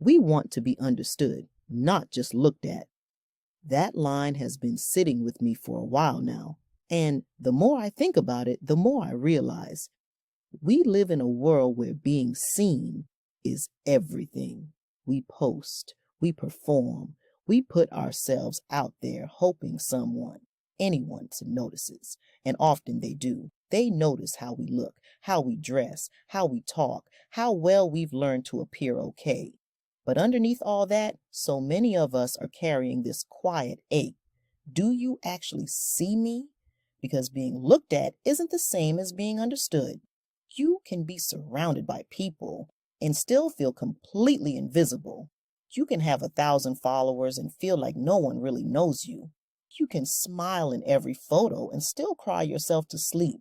We want to be understood, not just looked at. That line has been sitting with me for a while now, and the more I think about it, the more I realize we live in a world where being seen is everything. We post, we perform, we put ourselves out there hoping someone, anyone to notices, and often they do. They notice how we look, how we dress, how we talk, how well we've learned to appear okay. But underneath all that, so many of us are carrying this quiet ache. Do you actually see me? Because being looked at isn't the same as being understood. You can be surrounded by people and still feel completely invisible. You can have 1,000 followers and feel like no one really knows you. You can smile in every photo and still cry yourself to sleep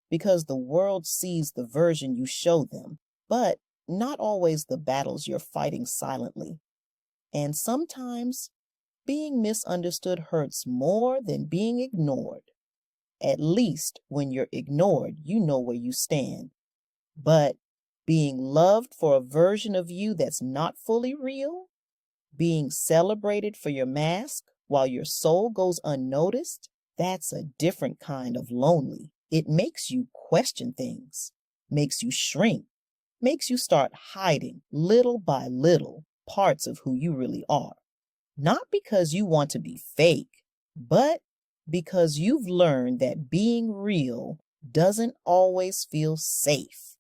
because the world sees the version you show them, but not always the battles you're fighting silently. And sometimes being misunderstood hurts more than being ignored. At least when you're ignored, you know where you stand. But being loved for a version of you that's not fully real, being celebrated for your mask while your soul goes unnoticed, that's a different kind of lonely. It makes you question things, makes you shrink, makes you start hiding little by little parts of who you really are. Not because you want to be fake, but because you've learned that being real doesn't always feel safe.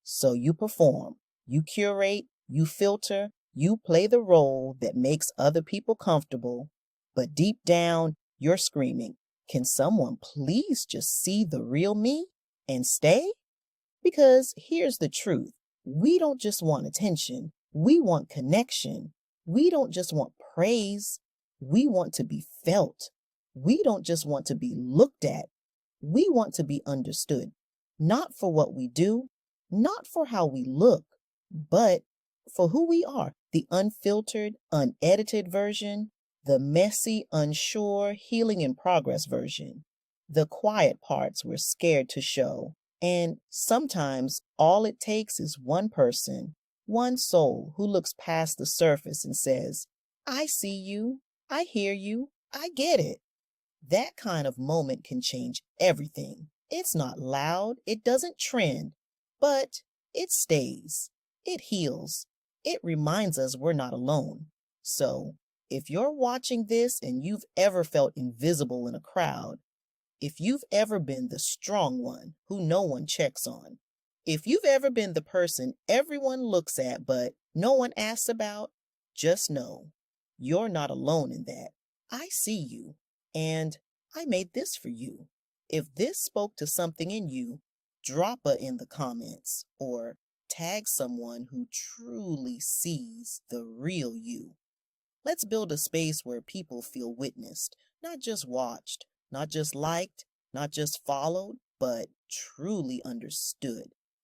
So you perform, you curate, you filter, you play the role that makes other people comfortable, but deep down, you're screaming, can someone please just see the real me and stay? Because here's the truth. We don't just want attention. We want connection. We don't just want praise. We want to be felt. We don't just want to be looked at. We want to be understood, not for what we do, not for how we look, but for who we are, the unfiltered, unedited version, the messy, unsure, healing in progress version, the quiet parts we're scared to show. And sometimes all it takes is one person, one soul who looks past the surface and says, I see you, I hear you, I get it. That kind of moment can change everything. It's not loud, it doesn't trend, but it stays, it heals, it reminds us we're not alone. So, if you're watching this and you've ever felt invisible in a crowd, if you've ever been the strong one who no one checks on, if you've ever been the person everyone looks at but no one asks about, just know you're not alone in that. I see you, and I made this for you. If this spoke to something in you, drop a in the comments or tag someone who truly sees the real you. Let's build a space where people feel witnessed, not just watched, not just liked, not just followed, but truly understood.